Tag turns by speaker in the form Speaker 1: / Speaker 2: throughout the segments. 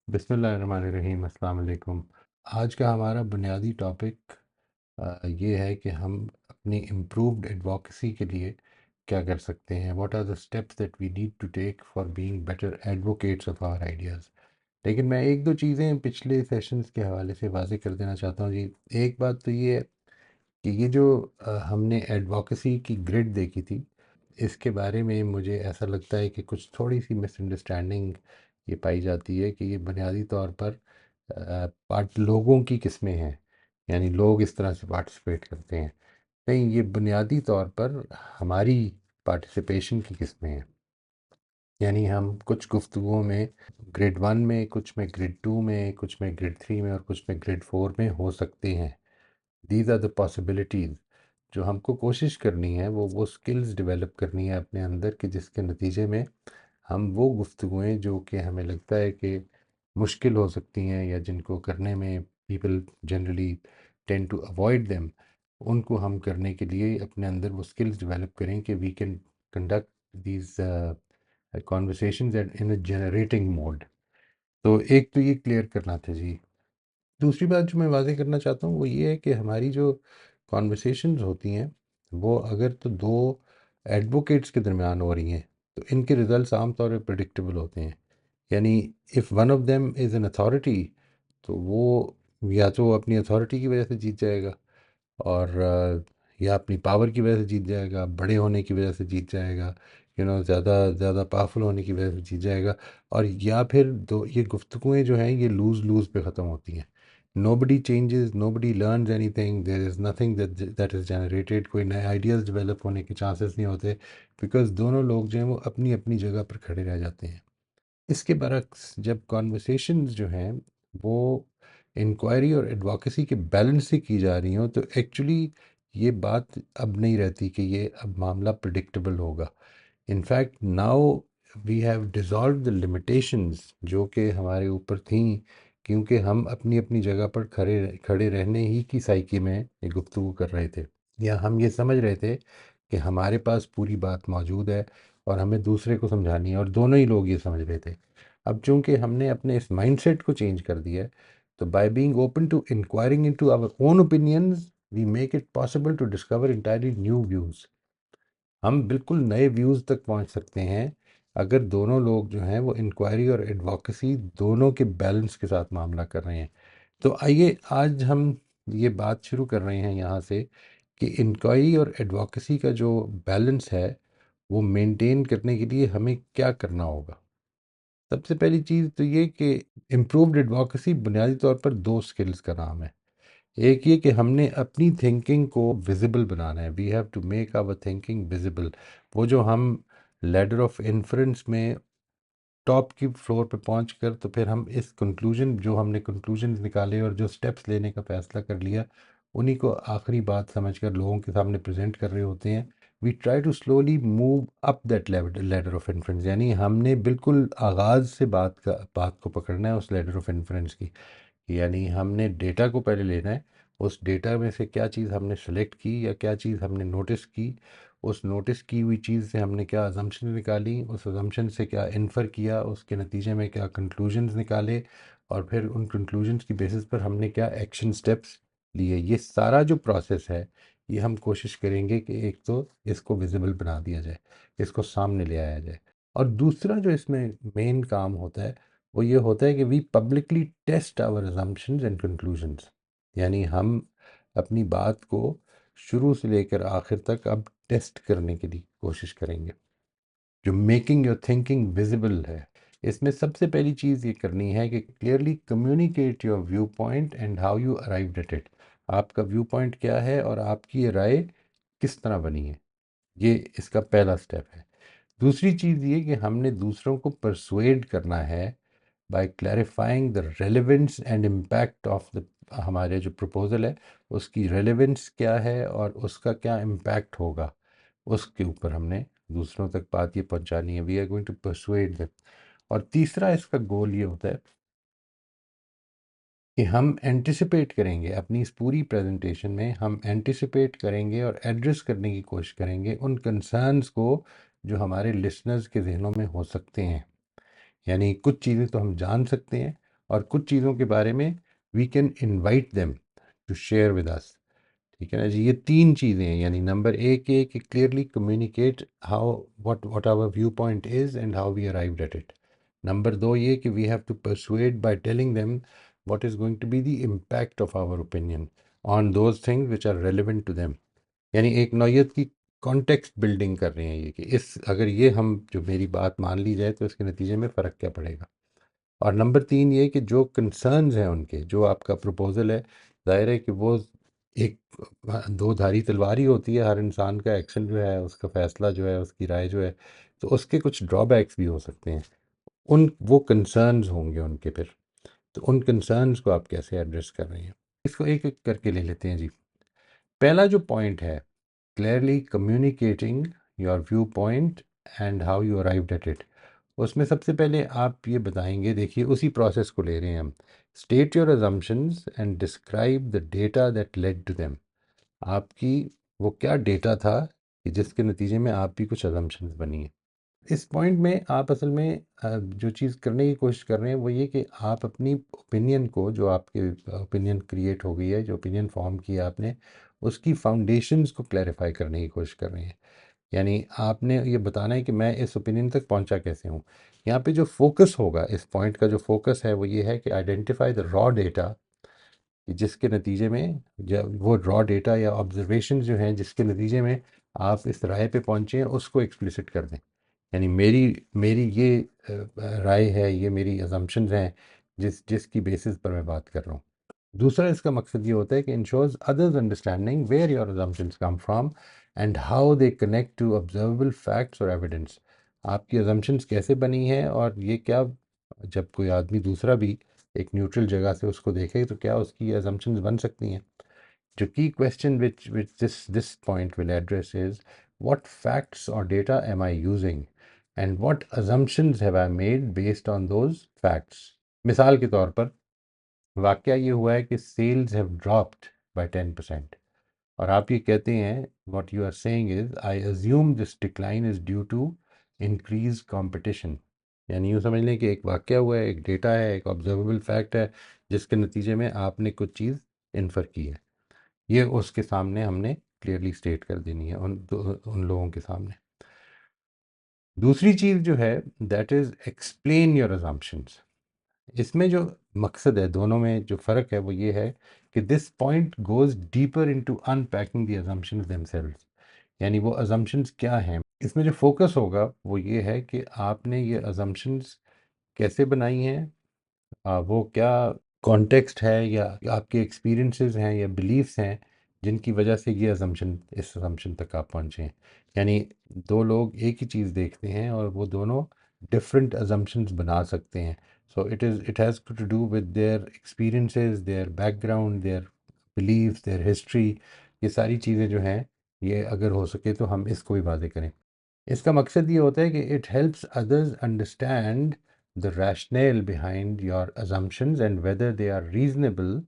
Speaker 1: बिस्मिल्लाहिर्रहमानिर्रहीम, अस्सलाम वालेकुम। आज का हमारा बुनियादी टॉपिक ये है कि हम अपनी इम्प्रूव्ड एडवोकेसी के लिए क्या कर सकते हैं। What are the steps that we need to take for being better advocates of our ideas. लेकिन मैं एक दो चीज़ें पिछले सेशंस के हवाले से वाज़ेह कर देना चाहता हूँ जी। एक बात तो ये है कि ये जो हमने एडवोकेसी की ग्रिड देखी थी, इसके बारे में मुझे ऐसा लगता है कि कुछ थोड़ी सी मिसअंडरस्टैंडिंग ये पाई जाती है कि ये बुनियादी तौर पर पार्ट लोगों की किस्में हैं, यानी लोग इस तरह से पार्टिसिपेट करते हैं। नहीं, ये बुनियादी तौर पर हमारी पार्टिसिपेशन की किस्में हैं। यानी हम कुछ गुफ्तगुओं में ग्रेड 1 में, कुछ में ग्रेड 2 में, कुछ में ग्रेड 3 में और कुछ में ग्रेड 4 में हो सकते हैं। These are the possibilities. जो हमको कोशिश करनी है वो स्किल्स डेवलप करनी है अपने अंदर, कि जिसके नतीजे में हम वो गुफ्तगुएँ जो कि हमें लगता है कि मुश्किल हो सकती हैं या जिनको करने में people generally tend to avoid them, उनको हम करने के लिए अपने अंदर वो स्किल्स डेवलप करें कि we can conduct these conversations in a generating mode. तो एक तो ये क्लियर करना था जी। दूसरी बात जो मैं वाज़ेह करना चाहता हूँ वो ये है कि हमारी जो कॉन्वर्सेशंस होती हैं, वो अगर तो दो एडवोकेट्स के दरमियान हो रही हैं तो इनके रिजल्ट्स आम तौर पर प्रिडिक्टेबल होते हैं। यानी if one of them is an authority, तो वो या तो अपनी अथॉरिटी की वजह से जीत जाएगा, और या अपनी पावर की वजह से जीत जाएगा, बड़े होने की वजह से जीत जाएगा, ज़्यादा ज़्यादा पावरफुल होने की वजह से जीत जाएगा। और या फिर दो ये गुफ्तगुएँ जो हैं ये लूज़ लूज़ पे ख़त्म होती हैं। Nobody changes, nobody learns anything, there is nothing that is generated. कोई नए आइडियाज़ डेवलप होने के चांसेस नहीं होते, बिकॉज़ दोनों लोग जो हैं वो अपनी अपनी जगह पर खड़े रह जाते हैं। इसके बरक्स जब कॉन्वर्सेशंस जो हैं वो इंक्वायरी और एडवोकेसी के बैलेंस से की जा रही हों, तो एक्चुअली ये बात अब नहीं रहती कि ये अब मामला प्रिडिक्टेबल होगा। In fact now we have dissolve the limitations जो कि हमारे ऊपर थी, क्योंकि हम अपनी अपनी जगह पर खड़े खड़े रहने ही की साइकी में ये गुफ्तगू कर रहे थे, या हम ये समझ रहे थे कि हमारे पास पूरी बात मौजूद है और हमें दूसरे को समझानी है, और दोनों ही लोग ये समझ रहे थे। अब चूंकि हमने अपने इस माइंडसेट को चेंज कर दिया है, तो by being open to inquiring into our own opinions, we make it possible to discover entirely new views. हम बिल्कुल नए व्यूज़ तक पहुंच सकते हैं अगर दोनों लोग जो हैं वो इंक्वायरी और एडवोकेसी दोनों के बैलेंस के साथ मामला कर रहे हैं। तो आइए आज हम ये बात शुरू कर रहे हैं यहाँ से कि इंक्वायरी और एडवोकेसी का जो बैलेंस है वो मेंटेन करने के लिए हमें क्या करना होगा। सबसे पहली चीज़ तो ये कि इम्प्रूव्ड एडवोकेसी बुनियादी तौर पर दो स्किल्स का नाम है। एक ये कि हमने अपनी थिंकिंग को विजिबल बनाना है। We have to make our thinking visible. वो जो हम लैडर ऑफ इन्फ्रेंस में टॉप की फ्लोर पे पहुंच कर, तो फिर हम इस कंक्लूजन जो हमने कंक्लूजन निकाले और जो स्टेप्स लेने का फैसला कर लिया, उन्हीं को आखिरी बात समझकर लोगों के सामने प्रेजेंट कर रहे होते हैं। We try to slowly move up that ladder of inference, यानी हमने बिल्कुल आगाज़ से बात को पकड़ना है उस लैडर ऑफ इन्फ्रेंस की। यानी हमने डेटा को पहले लेना है, उस डेटा में से क्या चीज़ हमने सेलेक्ट की या क्या चीज़ हमने नोटिस की, उस नोटिस की हुई चीज़ से हमने क्या अजम्पशन निकाली, उस अजम्पशन से क्या इन्फर किया, उसके नतीजे में क्या कंक्लूजन्स निकाले, और फिर उन कंक्लूजन्स की बेसिस पर हमने क्या एक्शन स्टेप्स लिए। ये सारा जो प्रोसेस है, ये हम कोशिश करेंगे कि एक तो इसको विजिबल बना दिया जाए, इसको सामने ले आया जाए। और दूसरा जो इसमें मेन काम होता है वो ये होता है कि we publicly test our assumptions and conclusions. यानी हम अपनी बात को शुरू से लेकर आखिर तक अब टेस्ट करने की कोशिश करेंगे। जो मेकिंग योर थिंकिंग विजिबल है, इसमें सबसे पहली चीज़ ये करनी है कि clearly communicate your view point and how you arrived at it. आपका व्यू पॉइंट क्या है और आपकी ये राय किस तरह बनी है, ये इसका पहला स्टेप है। दूसरी चीज़ ये कि हमने दूसरों को परसुएड करना है by clarifying the relevance and impact of the हमारे जो प्रपोजल है उसकी रेलेवेंस क्या है और उसका क्या इम्पैक्ट होगा, उसके ऊपर हमने दूसरों तक बात ये पहुंचानी है। We are going to persuade them. और तीसरा इसका गोल ये होता है कि हम एंटिसिपेट करेंगे, अपनी इस पूरी प्रेजेंटेशन में हम एंटिसिपेट करेंगे और एड्रेस करने की कोशिश करेंगे उन कंसर्न्स को जो हमारे लिसनर्स के जहनों में हो सकते हैं। यानी कुछ चीज़ें तो हम जान सकते हैं और कुछ चीज़ों के बारे में we can invite them to share with us. ठीक है ना जी, ये तीन चीज़ें हैं। यानी नंबर एक ये कि clearly communicate how what our view point is and how we arrived at it. Number दो ये कि we have to persuade by telling them what is going to be the impact of our opinion on those things which are relevant to them. यानी एक नौयत की context building कर रहे हैं ये कि इस अगर ये हम जो मेरी बात मान ली जाए तो इसके नतीजे में फ़र्क क्या पड़ेगा। और नंबर तीन ये कि जो कंसर्न्स हैं उनके, जो आपका प्रपोजल है, ज़ाहिर है कि वो एक दो धारी तलवार ही होती है। हर इंसान का एक्शन जो है, उसका फ़ैसला जो है, उसकी राय जो है, तो उसके कुछ ड्रॉबैक्स भी हो सकते हैं। उन वो कंसर्न्स होंगे उनके फिर, तो उन कंसर्न्स को आप कैसे एड्रेस कर रहे हैं, इसको एक एक करके ले लेते हैं जी। पहला जो पॉइंट है, clearly communicating your view point and how you arrived at it, उसमें सबसे पहले आप ये बताएंगे, देखिए उसी प्रोसेस को ले रहे हैं हम। State your assumptions and describe the data that led to them. आपकी वो क्या डेटा था कि जिसके नतीजे में आप भी कुछ अजम्पशंस बनी है। इस पॉइंट में आप असल में जो चीज़ करने की कोशिश कर रहे हैं वो ये कि आप अपनी ओपिनियन को, जो आपके ओपिनियन क्रिएट हो गई है, जो ओपिनियन फॉर्म किया आपने, उसकी फाउंडेशंस को क्लैरिफाई करने की कोशिश कर रहे हैं। यानी आपने ये बताना है कि मैं इस ओपिनियन तक पहुंचा कैसे हूँ। यहाँ पे जो फोकस होगा, इस पॉइंट का जो फोकस है वो ये है कि आइडेंटिफाई द रॉ डेटा, जिसके नतीजे में जब वो रॉ डेटा या ऑब्जर्वेशन जो हैं जिसके नतीजे में आप इस राय पे पहुँचे हैं, उसको एक्सप्लिसिट कर दें। यानी मेरी मेरी ये राय है, ये मेरी अजम्पशंस हैं जिसकी बेसिस पर मैं बात कर रहा हूँ। दूसरा इसका मकसद ये होता है कि ensures others understanding where your assumptions come from and how they connect to observable facts और एविडेंस। आपकी अजम्पशंस कैसे बनी हैं और ये क्या, जब कोई आदमी दूसरा भी एक न्यूट्रल जगह से उसको देखे तो क्या उसकी अजम्पशंस बन सकती हैं। The key question which this point will address is what facts or data am I using and what assumptions have I made based on those facts। मिसाल के तौर पर वाकया ये हुआ है कि सेल्स हैव ड्रॉप्ड बाय 10% और आप ये कहते हैं, what you are saying is I assume this decline is due to increase competition. यानी यूँ समझ लें कि एक वाकया हुआ है, एक डेटा है, एक ऑब्जर्वेबल फैक्ट है, जिसके नतीजे में आपने कुछ चीज़ इन्फर की है। ये उसके सामने हमने क्लियरली स्टेट कर देनी है, उन लोगों के सामने। दूसरी चीज़ जो है, that is explain your assumptions. इसमें जो मकसद है, दोनों में जो फ़र्क है वो ये है कि this point goes deeper into unpacking the assumptions themselves. यानी वो अजम्पशंस क्या हैं, इसमें जो फोकस होगा वो ये है कि आपने ये अजम्पशंस कैसे बनाई हैं, वो क्या कॉन्टेक्स्ट है या आपके एक्सपीरियंसेस हैं या बिलीफ्स हैं जिनकी वजह से ये अजम्पशन, इस अजम्पशन तक आप पहुँचे हैं। यानी दो लोग एक ही चीज़ देखते हैं और वो दोनों डिफरेंट अजम्पशंस बना सकते हैं। So it has to do with their experiences, their background, their beliefs, their history. ये सारी चीज़ें जो हैं, ये अगर हो सके तो हम इसको भी वाजे करें। इसका मकसद ये होता है कि it helps others understand the rationale behind your assumptions and whether they are reasonable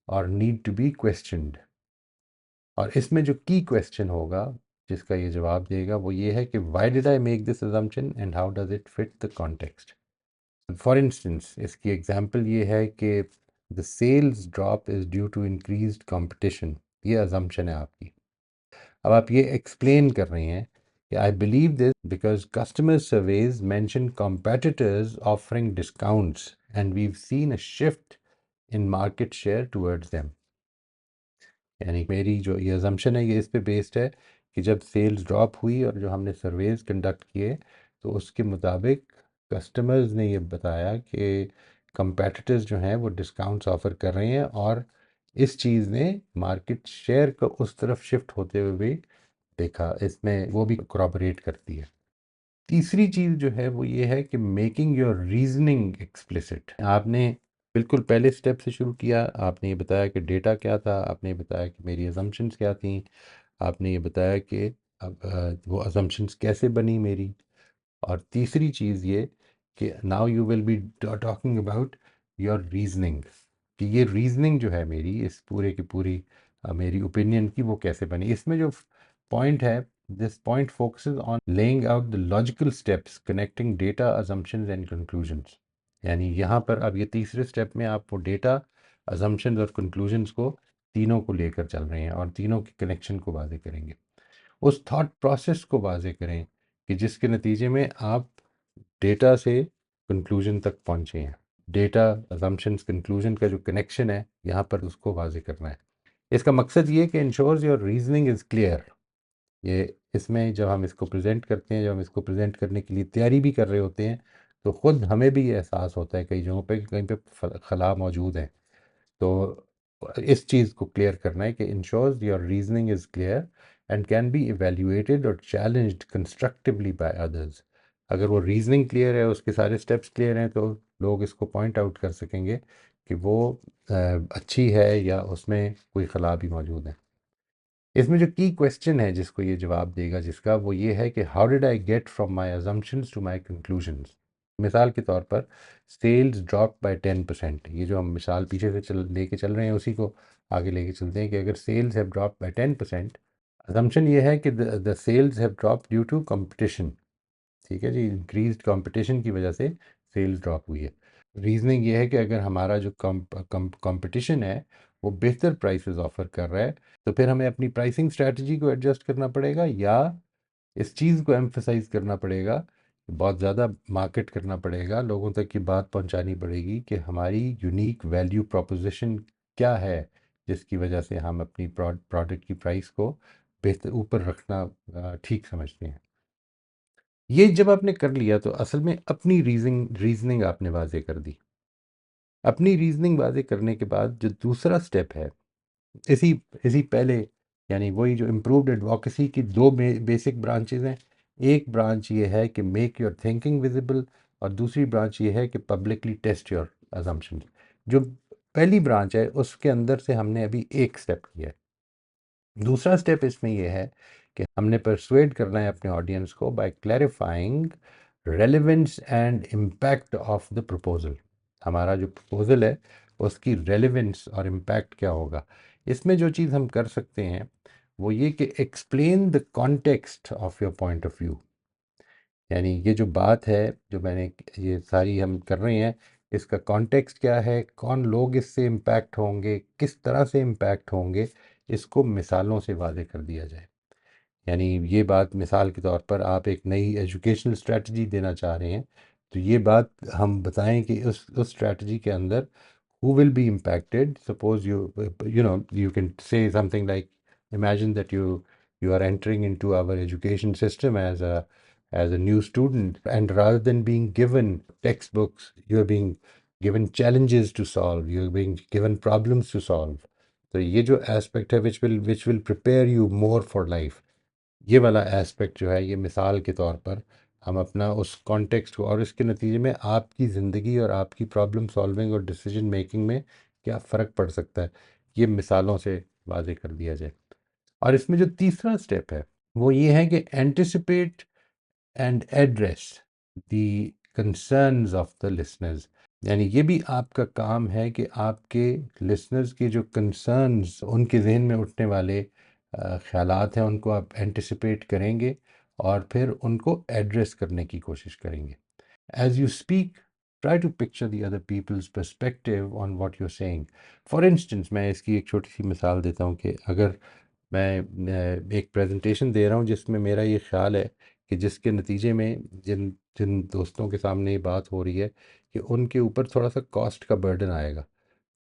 Speaker 1: और नीड टू बी क्वेश्चनड। और इसमें जो की क्वेश्चन होगा, जिसका ये जवाब देगा, वो ये है कि why did I make this assumption and how does it fit the context. For instance, इसकी एग्जांपल ये है कि the sales drop is due to increased competition. ये assumption है आपकी। अब आप ये एक्सप्लेन कर रहे हैं कि I believe this because customer surveys mention competitors offering discounts and we've seen a shift in market share towards them। यानी मेरी जो ये अजम्पशन है ये इस पे बेस्ड है कि जब सेल्स ड्रॉप हुई और जो हमने सर्वेज कंडक्ट किए, तो उसके मुताबिक कस्टमर्स ने ये बताया कि कंपेटिटर्स जो हैं वो डिस्काउंट्स ऑफ़र कर रहे हैं और इस चीज़ ने मार्केट शेयर को उस तरफ शिफ्ट होते हुए भी देखा। इसमें वो भी corroborate करती है। तीसरी चीज़ जो है वो ये है कि मेकिंग योर रीजनिंग एक्सप्लिसिट। आपने बिल्कुल पहले स्टेप से शुरू किया, आपने ये बताया कि डेटा क्या था, आपने ये बताया कि मेरी अजम्पशंस क्या थी, आपने ये बताया कि अब वो अजम्पशंस कैसे बनी मेरी। और तीसरी चीज़ ये कि now you will be talking about your reasoning, कि ये रीजनिंग जो है मेरी इस पूरे की पूरी मेरी ओपिनियन की वो कैसे बनी। इसमें जो पॉइंट है, this point focuses on laying out the logical steps connecting data, assumptions and conclusions. यानी यहाँ पर अब ये तीसरे स्टेप में आप वो डेटा, अजम्पशंस और कंक्लूजन्स को तीनों को लेकर चल रहे हैं और तीनों के कनेक्शन को वाजे करेंगे। उस थॉट प्रोसेस को वाजे करें कि जिसके नतीजे में आप डेटा से कंक्लूजन तक पहुँचे हैं। डेटा, अजम्पशंस, कंक्लूजन का जो कनेक्शन है यहाँ पर उसको वाजे करना है। इसका मकसद ये कि ensures your reasoning is clear. ये इसमें जब हम इसको प्रेजेंट करते हैं, जब हम इसको प्रेजेंट करने के लिए तैयारी भी कर रहे होते हैं, तो ख़ुद हमें भी ये एहसास होता है कई जगहों पे कि कहीं पे खला मौजूद है। तो इस चीज़ को क्लियर करना है कि ensures your reasoning is clear and can be evaluated और चैलेंज्ड कंस्ट्रक्टिवली बाय अदर्स। अगर वो रीजनिंग क्लियर है, उसके सारे स्टेप्स क्लियर हैं, तो लोग इसको पॉइंट आउट कर सकेंगे कि वो अच्छी है या उसमें कोई खला भी मौजूद है। इसमें जो की क्वेश्चन है जिसको ये जवाब देगा जिसका, वो ये है कि how did I get from my assumptions to my conclusions. मिसाल के तौर पर सेल्स ड्रॉप बाय 10%, ये जो हम मिसाल पीछे से लेके चल रहे हैं उसी को आगे लेके चलते हैं कि अगर sales have drop by 10%, assumption ये है कि the sales have drop due to competition. ठीक है जी, इंक्रीज्ड कंपटीशन की वजह से सेल्स ड्रॉप हुई है। रीजनिंग ये है कि अगर हमारा जो कंपटीशन है वो बेहतर प्राइसेस ऑफर कर रहा है, तो फिर हमें अपनी प्राइसिंग स्ट्रैटेजी को एडजस्ट करना पड़ेगा या इस चीज़ को एम्फसाइज करना पड़ेगा, बहुत ज़्यादा मार्केट करना पड़ेगा, लोगों तक की बात पहुंचानी पड़ेगी कि हमारी यूनिक वैल्यू प्रोपोजिशन क्या है, जिसकी वजह से हम अपनी प्रोडक्ट की प्राइस को बेहतर ऊपर रखना ठीक समझते हैं। ये जब आपने कर लिया तो असल में अपनी रीजनिंग आपने वाजे कर दी। अपनी रीजनिंग वाजे करने के बाद जो दूसरा स्टेप है, इसी इसी पहले, यानी वही जो इम्प्रूव्ड एडवोकेसी की दो बेसिक ब्रांचेज हैं। एक ब्रांच ये है कि मेक योर थिंकिंग विजिबल, और दूसरी ब्रांच ये है कि पब्लिकली टेस्ट योर अजम्पशन। जो पहली ब्रांच है उसके अंदर से हमने अभी एक स्टेप किया है। दूसरा स्टेप इसमें यह है कि हमने परसुएड करना है अपने ऑडियंस को by clarifying relevance and impact of the proposal. हमारा जो प्रपोजल है उसकी रेलेवेंस और इम्पैक्ट क्या होगा। इसमें जो चीज़ हम कर सकते हैं वो ये कि explain the context of your point of view. यानी ये जो बात है जो मैंने ये सारी हम कर रहे हैं, इसका कॉन्टेक्स्ट क्या है, कौन लोग इससे इम्पैक्ट होंगे, किस तरह से इम्पैक्ट होंगे, इसको मिसालों से वाज़े कर दिया जाए। यानी ये बात, मिसाल के तौर पर आप एक नई एजुकेशनल स्ट्रेटजी देना चाह रहे हैं, तो ये बात हम बताएं कि उस स्ट्रेटजी के अंदर who will be impacted. Suppose you can say something like, imagine that you are entering into our education system as a new student, and rather than being given textbooks, you are being given challenges to solve, you are being given problems to solve. तो ये जो aspect है which will prepare you more for life, ये वाला aspect जो है, ये मिसाल के तौर पर हम अपना उस कॉन्टेक्स्ट को, और इसके नतीजे में आपकी ज़िंदगी और आपकी प्रॉब्लम सॉल्विंग और डिसीजन मेकिंग में क्या फ़र्क पड़ सकता है, ये मिसालों से वाजे कर दिया जाए। और इसमें जो तीसरा स्टेप है वो ये है कि anticipate and address the concerns of the listeners. यानी ये भी आपका काम है कि आपके लिसनर्स के जो कंसर्न्स, उनके जहन में उठने वाले ख्यालात हैं, उनको आप एंटिसिपेट करेंगे और फिर उनको एड्रेस करने की कोशिश करेंगे। As you speak, try to picture the other people's perspective on what you are saying. For instance, मैं इसकी एक छोटी सी मिसाल देता हूँ कि अगर मैं एक प्रेजेंटेशन दे रहा हूँ जिसमें मेरा ये ख्याल है कि जिसके नतीजे में जिन जिन दोस्तों के सामने ये बात हो रही है कि उनके ऊपर थोड़ा सा कॉस्ट का बर्डन आएगा,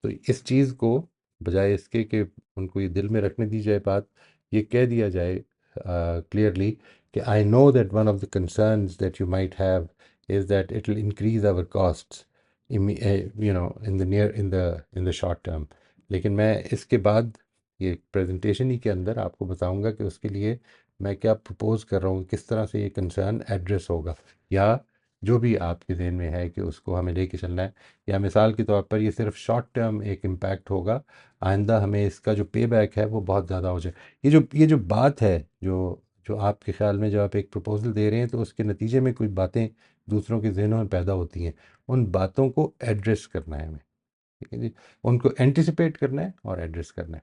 Speaker 1: तो इस चीज़ को बजाय इसके कि उनको ये दिल में रखने दी जाए बात, ये कह दिया जाए क्लियरली कि I know that one of the concerns that you might have is that it will increase our costs in the short term. लेकिन मैं इसके बाद ये प्रेजेंटेशन ही के अंदर आपको बताऊंगा कि उसके लिए मैं क्या प्रपोज कर रहा हूँ, किस तरह से ये कंसर्न एड्रेस होगा, या जो भी आपके जहन में है कि उसको हमें लेके चलना है। या मिसाल के तौर पर ये सिर्फ शॉर्ट टर्म एक इम्पैक्ट होगा, आइंदा हमें इसका जो पे बैक है वो बहुत ज़्यादा हो जाए। ये जो बात है, जो जो आपके ख्याल में, जब आप एक प्रपोजल दे रहे हैं तो उसके नतीजे में कोई बातें दूसरों के जहनों में पैदा होती हैं, उन बातों को एड्रेस करना है हमें। ठीक है जी, उनको एंटिसिपेट करना है और एड्रेस करना है।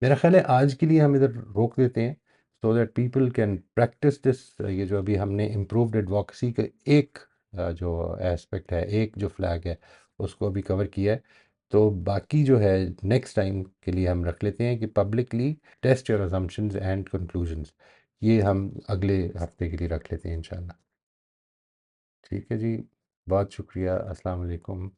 Speaker 1: मेरा ख्याल है आज के लिए हम इधर रोक देते हैं, so that people can practice this. ये जो अभी हमने इम्प्रूव्ड एडवोकेसी का एक जो एस्पेक्ट है, एक जो फ्लैग है उसको भी कवर किया है। तो बाकी जो है नेक्स्ट टाइम के लिए हम रख लेते हैं कि publicly test your assumptions and conclusions. ये हम अगले हफ्ते के लिए रख लेते हैं इंशाल्लाह। ठीक है जी, बहुत शुक्रिया। अस्सलाम वालेकुम।